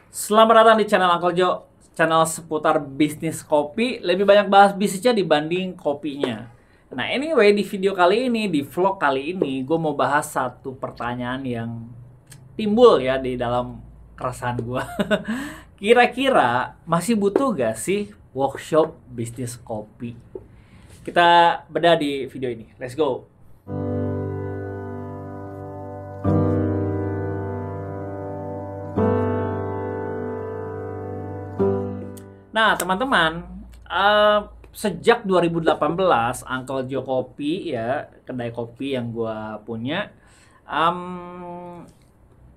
Selamat datang di channel Uncle Jo, channel seputar bisnis kopi. Lebih banyak bahas bisnisnya dibanding kopinya. Nah anyway, di video kali ini, di vlog kali ini, gue mau bahas satu pertanyaan yang timbul ya di dalam keresahan gue. Kira-kira masih butuh gak sih workshop bisnis kopi? Kita bedah di video ini. Let's go! Nah, teman-teman, sejak 2018, Uncle Jo Kopi ya, kedai kopi yang gua punya,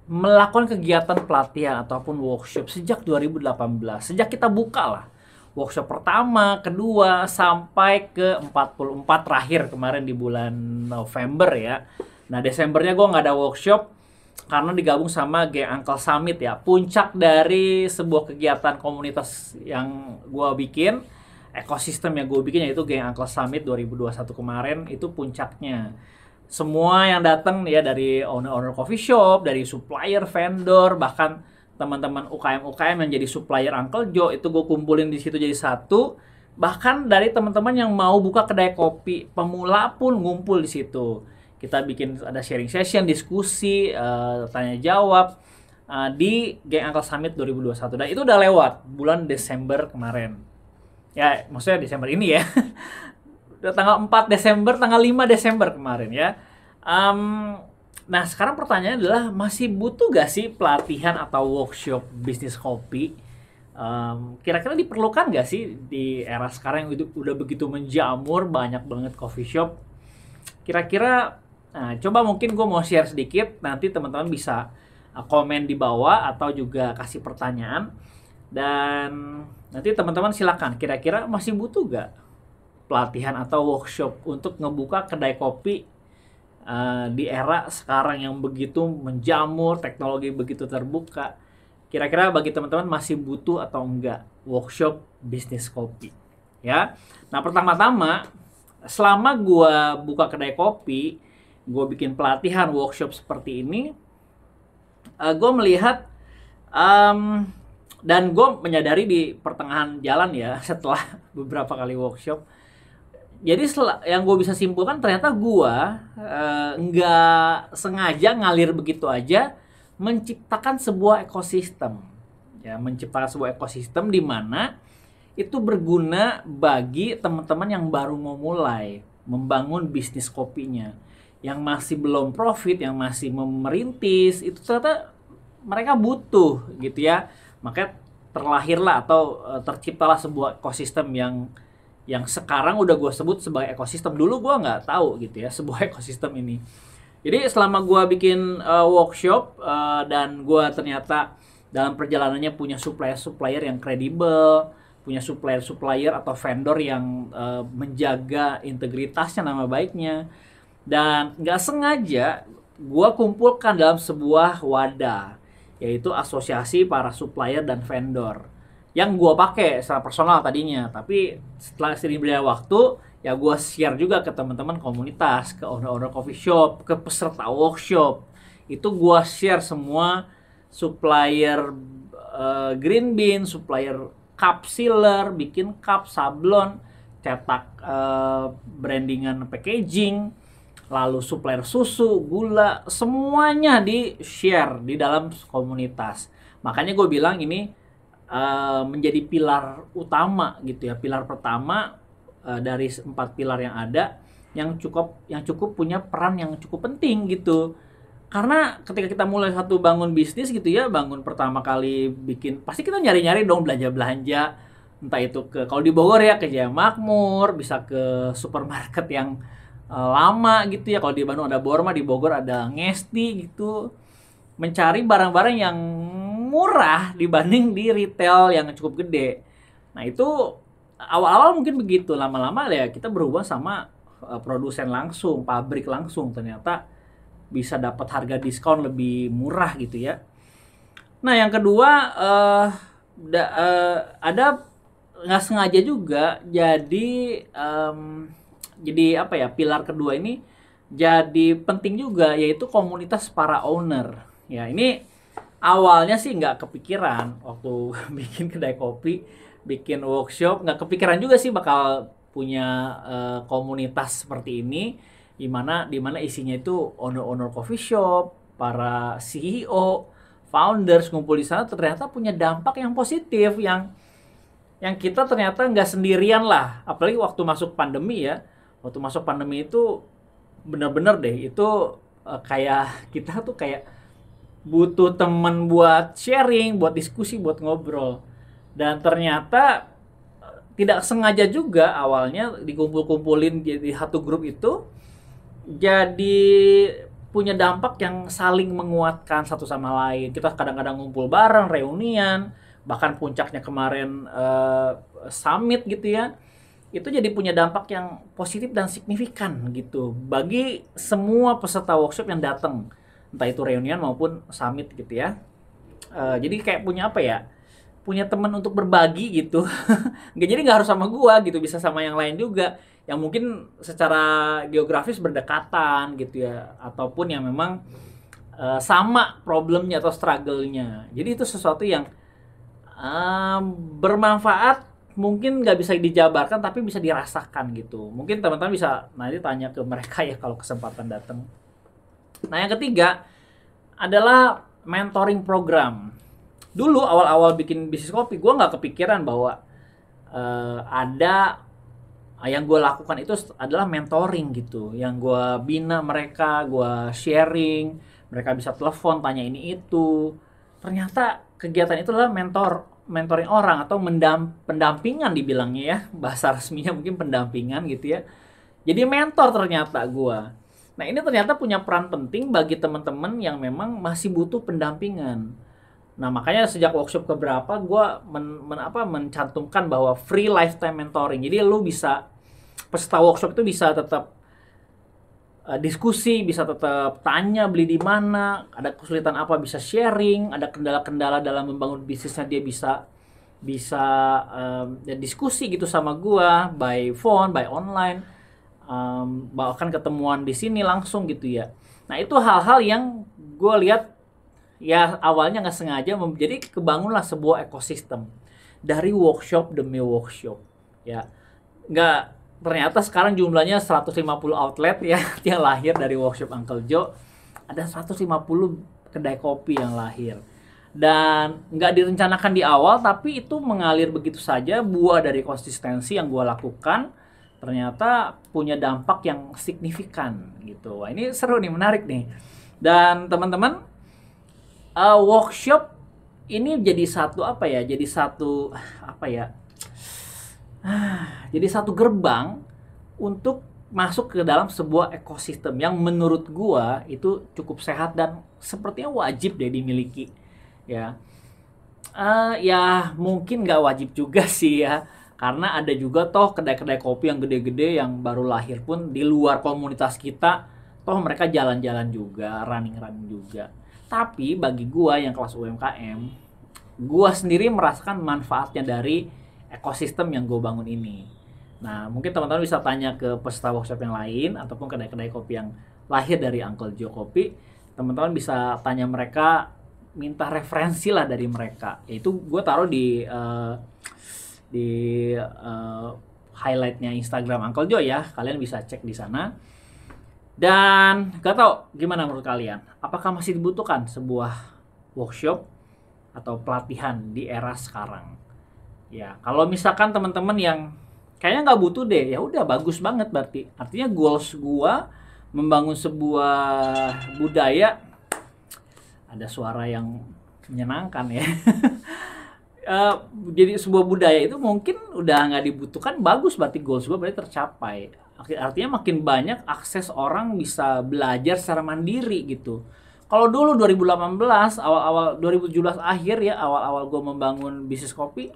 melakukan kegiatan pelatihan ataupun workshop sejak 2018. Sejak kita buka lah, workshop pertama, kedua, sampai ke 44 terakhir kemarin di bulan November ya. Nah, Desembernya gua nggak ada workshop karena digabung sama Geng Uncle Summit ya. Puncak dari sebuah kegiatan komunitas yang gue bikin, ekosistem yang gue bikin, yaitu Geng Uncle Summit 2021 kemarin, itu puncaknya. Semua yang datang ya, dari owner-owner coffee shop, dari supplier, vendor, bahkan teman-teman UKM-UKM yang jadi supplier Uncle Jo, itu gue kumpulin di situ jadi satu. Bahkan dari teman-teman yang mau buka kedai kopi pemula pun ngumpul di situ. Kita bikin ada sharing session, diskusi, tanya jawab di Geng Uncle Summit 2021. Dan itu udah lewat bulan Desember kemarin. Ya, maksudnya Desember ini ya. Udah tanggal 4 Desember, tanggal 5 Desember kemarin ya. Nah, sekarang pertanyaannya adalah masih butuh gak sih pelatihan atau workshop bisnis kopi? Kira-kira diperlukan gak sih di era sekarang yang udah begitu menjamur, banyak banget coffee shop? Kira-kira, nah, coba mungkin gue mau share sedikit, nanti teman-teman bisa komen di bawah atau juga kasih pertanyaan. Dan nanti teman-teman silakan, kira-kira masih butuh gak pelatihan atau workshop untuk ngebuka kedai kopi di era sekarang yang begitu menjamur, teknologi begitu terbuka. Kira-kira bagi teman-teman masih butuh atau enggak workshop bisnis kopi ya. Nah, pertama-tama, selama gue buka kedai kopi, gue bikin pelatihan workshop seperti ini, gue melihat dan gue menyadari di pertengahan jalan ya, setelah beberapa kali workshop, jadi yang gue bisa simpulkan ternyata gue nggak sengaja ngalir begitu aja menciptakan sebuah ekosistem ya, menciptakan sebuah ekosistem di mana itu berguna bagi teman-teman yang baru mau mulai membangun bisnis kopinya, yang masih belum profit, yang masih merintis. Itu ternyata mereka butuh gitu ya. Makanya terlahirlah atau terciptalah sebuah ekosistem yang sekarang udah gue sebut sebagai ekosistem. Dulu gue nggak tahu gitu ya sebuah ekosistem ini. Jadi selama gue bikin workshop dan gue ternyata dalam perjalanannya punya supplier-supplier yang kredibel, punya supplier-supplier atau vendor yang menjaga integritasnya, nama baiknya, dan nggak sengaja gue kumpulkan dalam sebuah wadah, yaitu asosiasi para supplier dan vendor, yang gue pakai secara personal tadinya, tapi setelah sering berjalan waktu ya gue share juga ke teman-teman komunitas, ke owner-owner coffee shop, ke peserta workshop. Itu gue share semua supplier green bean, supplier cup sealer, bikin cup, sablon, cetak brandingan packaging, lalu supplier susu, gula, semuanya di share di dalam komunitas. Makanya gue bilang ini menjadi pilar utama gitu ya, pilar pertama dari 4 pilar yang ada, yang cukup punya peran yang cukup penting gitu. Karena ketika kita mulai satu bangun bisnis gitu ya, bangun pertama kali bikin, pasti kita nyari-nyari dong belanja-belanja, entah itu ke, kalau di Bogor ya ke Jaya Makmur, bisa ke supermarket yang lama gitu ya. Kalau di Bandung ada Borma, di Bogor ada Ngesti gitu. Mencari barang-barang yang murah dibanding di retail yang cukup gede. Nah, itu awal-awal mungkin begitu, lama-lama ya kita berubah sama produsen langsung, pabrik langsung, ternyata bisa dapat harga diskon lebih murah gitu ya. Nah, yang kedua, ada nggak sengaja juga, jadi apa ya, pilar kedua ini jadi penting juga, yaitu komunitas para owner ya. Ini Awalnya sih nggak kepikiran waktu bikin kedai kopi, bikin workshop, nggak kepikiran juga sih bakal punya komunitas seperti ini, di mana isinya itu owner-owner coffee shop, para CEO, founders ngumpul di sana ternyata punya dampak yang positif, yang kita ternyata nggak sendirian lah. Apalagi waktu masuk pandemi ya, waktu masuk pandemi itu bener-bener deh itu kayak kita tuh kayak butuh teman buat sharing, buat diskusi, buat ngobrol. Dan ternyata tidak sengaja juga awalnya dikumpul-kumpulin jadi satu grup itu jadi punya dampak yang saling menguatkan satu sama lain. Kita kadang-kadang ngumpul bareng, reunian, bahkan puncaknya kemarin summit gitu ya. Itu jadi punya dampak yang positif dan signifikan gitu bagi semua peserta workshop yang datang, entah itu reunian maupun summit gitu ya. Jadi kayak punya apa ya, punya teman untuk berbagi gitu. Nggak harus sama gua gitu, bisa sama yang lain juga yang mungkin secara geografis berdekatan gitu ya, ataupun yang memang sama problemnya atau struggle-nya. Jadi itu sesuatu yang bermanfaat, mungkin nggak bisa dijabarkan tapi bisa dirasakan gitu. Mungkin teman-teman bisa nanti tanya ke mereka ya kalau kesempatan datang. Nah, yang ketiga adalah mentoring program. Dulu awal-awal bikin bisnis kopi, gue nggak kepikiran bahwa ada yang gue lakukan itu adalah mentoring gitu. Yang gue bina mereka, gue sharing, mereka bisa telepon, tanya ini itu. Ternyata kegiatan itu adalah mentoring orang atau pendampingan dibilangnya ya, bahasa resminya mungkin pendampingan gitu ya. Jadi mentor ternyata gua. Nah, ini ternyata punya peran penting bagi teman-teman yang memang masih butuh pendampingan. Nah, makanya sejak workshop keberapa gua mencantumkan bahwa free lifetime mentoring. Jadi lu bisa peserta workshop itu bisa tetap diskusi, bisa tetap tanya beli di mana, ada kesulitan apa bisa sharing, ada kendala-kendala dalam membangun bisnisnya dia bisa diskusi gitu sama gua by phone, by online, bahkan ketemuan di sini langsung gitu ya. Nah, itu hal-hal yang gua lihat ya awalnya nggak sengaja jadi kebangunlah sebuah ekosistem dari workshop demi workshop ya. Nggak, ternyata sekarang jumlahnya 150 outlet ya yang lahir dari workshop Uncle Joe. Ada 150 kedai kopi yang lahir. Dan nggak direncanakan di awal, tapi itu mengalir begitu saja, buah dari konsistensi yang gue lakukan. Ternyata punya dampak yang signifikan gitu. Wah, ini seru nih, menarik nih. Dan teman-teman, workshop ini jadi satu apa ya? Jadi satu apa ya? Jadi satu gerbang untuk masuk ke dalam sebuah ekosistem yang menurut gua itu cukup sehat dan sepertinya wajib deh dimiliki ya. Ya mungkin nggak wajib juga sih ya, karena ada juga toh kedai-kedai kopi yang gede-gede yang baru lahir pun di luar komunitas kita, toh mereka jalan-jalan juga, running-running juga. Tapi bagi gua yang kelas UMKM, gua sendiri merasakan manfaatnya dari ekosistem yang gue bangun ini. Nah, mungkin teman-teman bisa tanya ke peserta workshop yang lain ataupun kedai-kedai kopi yang lahir dari Uncle Joe Kopi. Teman-teman bisa tanya mereka, minta referensi lah dari mereka. Yaitu gue taruh di highlightnya Instagram Uncle Joe ya. Kalian bisa cek di sana. Dan gak tau gimana menurut kalian, apakah masih dibutuhkan sebuah workshop atau pelatihan di era sekarang? Ya, kalau misalkan teman-teman yang kayaknya nggak butuh deh, ya udah bagus banget berarti. Artinya goals gua membangun sebuah budaya, ada suara yang menyenangkan ya. Jadi sebuah budaya itu mungkin udah nggak dibutuhkan, bagus berarti goals gua berarti tercapai. Artinya makin banyak akses orang bisa belajar secara mandiri gitu. Kalau dulu 2018, awal-awal 2017 akhir ya, awal-awal gua membangun bisnis kopi,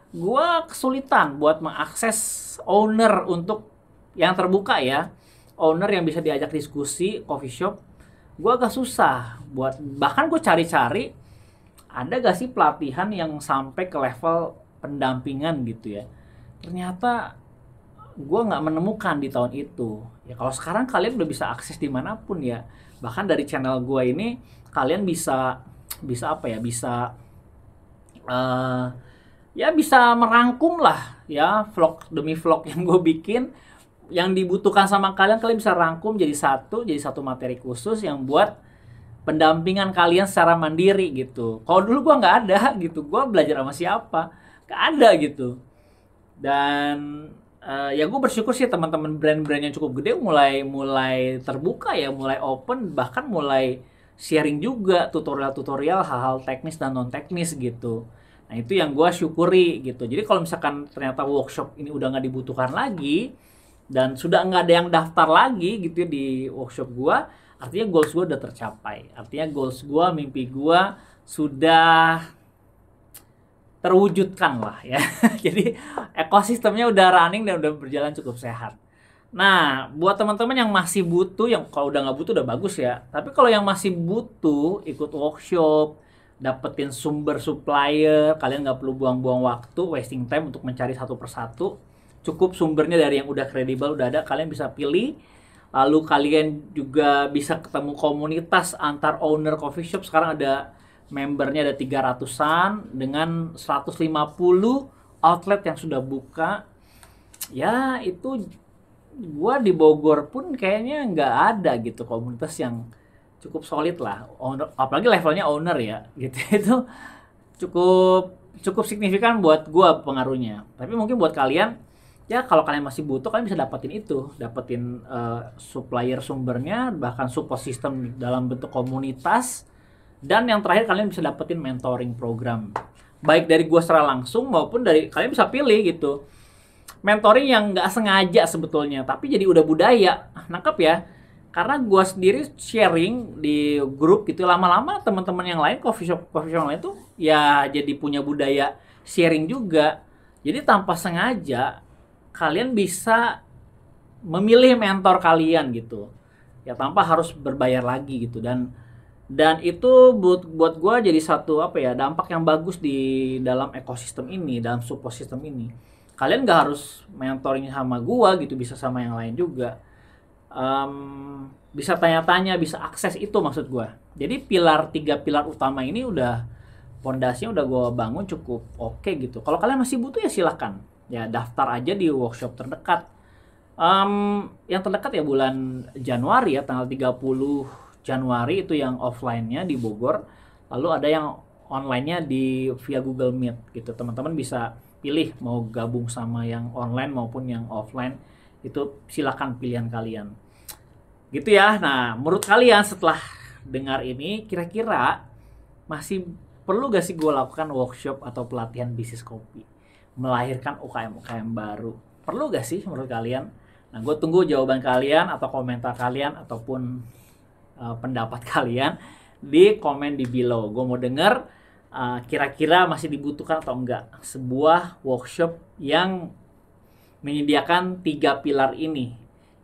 gue kesulitan buat mengakses owner untuk yang terbuka ya, owner yang bisa diajak diskusi coffee shop. Gue agak susah buat, bahkan gue cari-cari ada gak sih pelatihan yang sampai ke level pendampingan gitu ya. Ternyata gue nggak menemukan di tahun itu ya. Kalau sekarang kalian udah bisa akses dimanapun ya, bahkan dari channel gue ini kalian bisa bisa apa ya, bisa eh, ya bisa merangkum lah ya vlog demi vlog yang gue bikin, yang dibutuhkan sama kalian, kalian bisa rangkum jadi satu materi khusus yang buat pendampingan kalian secara mandiri gitu. Kalau dulu gua nggak ada gitu, gua belajar sama siapa? Nggak ada gitu. Dan ya gue bersyukur sih teman-teman brand-brand yang cukup gede mulai mulai terbuka ya, mulai open, bahkan mulai sharing juga tutorial-tutorial hal-hal teknis dan non teknis gitu. Nah itu yang gue syukuri gitu. Jadi kalau misalkan ternyata workshop ini udah nggak dibutuhkan lagi dan sudah nggak ada yang daftar lagi gitu ya di workshop gue, artinya goals gue udah tercapai. Artinya goals gue, mimpi gue sudah terwujudkan lah ya. Jadi ekosistemnya udah running dan udah berjalan cukup sehat. Nah, buat teman-teman yang masih butuh, yang kalau udah nggak butuh udah bagus ya. Tapi kalau yang masih butuh ikut workshop, dapetin sumber supplier, kalian nggak perlu buang-buang waktu, wasting time untuk mencari satu persatu. Cukup sumbernya dari yang udah kredibel, udah ada, kalian bisa pilih. Lalu kalian juga bisa ketemu komunitas antar owner coffee shop. Sekarang ada membernya ada 300-an dengan 150 outlet yang sudah buka. Ya itu gua di Bogor pun kayaknya nggak ada gitu komunitas yang cukup solid lah. Owner, apalagi levelnya owner ya gitu. Itu cukup cukup signifikan buat gua pengaruhnya. Tapi mungkin buat kalian ya kalau kalian masih butuh, kalian bisa dapetin itu, dapetin supplier sumbernya, bahkan support system dalam bentuk komunitas. Dan yang terakhir kalian bisa dapetin mentoring program, baik dari gue secara langsung maupun dari kalian bisa pilih gitu. Mentoring yang nggak sengaja sebetulnya, tapi jadi udah budaya, nangkep ya? Karena gue sendiri sharing di grup gitu, lama-lama teman-teman yang lain coffee shop yang lain tuh ya jadi punya budaya sharing juga. Jadi tanpa sengaja kalian bisa memilih mentor kalian gitu, ya tanpa harus berbayar lagi gitu. Dan itu buat gue jadi satu apa ya, dampak yang bagus di dalam ekosistem ini, dalam support system ini. Kalian gak harus mentoring sama gue gitu, bisa sama yang lain juga. Bisa tanya-tanya, bisa akses itu maksud gue. Jadi tiga pilar utama ini udah fondasinya udah gue bangun cukup oke gitu. Kalau kalian masih butuh ya silahkan, ya daftar aja di workshop terdekat. Yang terdekat ya bulan Januari ya, tanggal 30 Januari itu yang offline-nya di Bogor. Lalu ada yang online-nya via Google Meet gitu. Teman-teman bisa pilih mau gabung sama yang online maupun yang offline. Itu silakan pilihan kalian. Gitu ya. Nah, menurut kalian setelah dengar ini, kira-kira masih perlu gak sih gue lakukan workshop atau pelatihan bisnis kopi? Melahirkan UKM-UKM baru. Perlu gak sih menurut kalian? Nah, gue tunggu jawaban kalian atau komentar kalian ataupun pendapat kalian di komen di below. Gue mau denger kira-kira masih dibutuhkan atau enggak sebuah workshop yang menyediakan 3 pilar ini.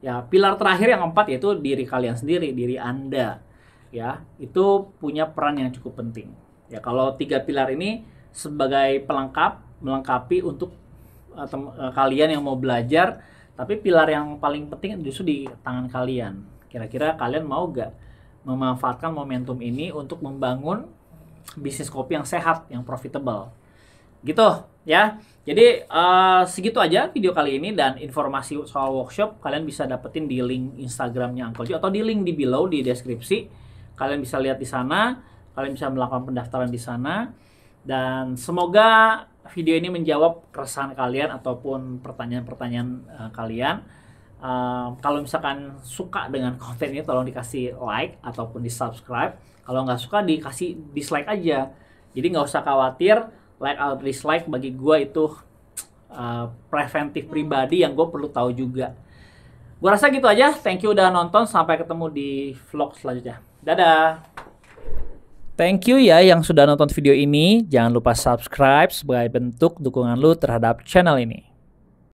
Ya, pilar terakhir yang 4 yaitu diri kalian sendiri, diri Anda. Ya, itu punya peran yang cukup penting. Ya, kalau 3 pilar ini sebagai pelengkap, melengkapi untuk kalian yang mau belajar, tapi pilar yang paling penting justru di tangan kalian. Kira-kira kalian mau gak memanfaatkan momentum ini untuk membangun bisnis kopi yang sehat, yang profitable? Gitu ya. Jadi segitu aja video kali ini, dan informasi soal workshop kalian bisa dapetin di link Instagramnya Uncle Joe atau di link di below di deskripsi. Kalian bisa lihat di sana, kalian bisa melakukan pendaftaran di sana, dan semoga video ini menjawab keresahan kalian ataupun pertanyaan-pertanyaan kalian. Kalau misalkan suka dengan konten ini, tolong dikasih like ataupun di subscribe. Kalau nggak suka dikasih dislike aja. Jadi nggak usah khawatir, like atau dislike bagi gue itu preventif pribadi yang gue perlu tahu juga. Gue rasa gitu aja. Thank you udah nonton. Sampai ketemu di vlog selanjutnya. Dadah. Thank you ya yang sudah nonton video ini. Jangan lupa subscribe sebagai bentuk dukungan lu terhadap channel ini.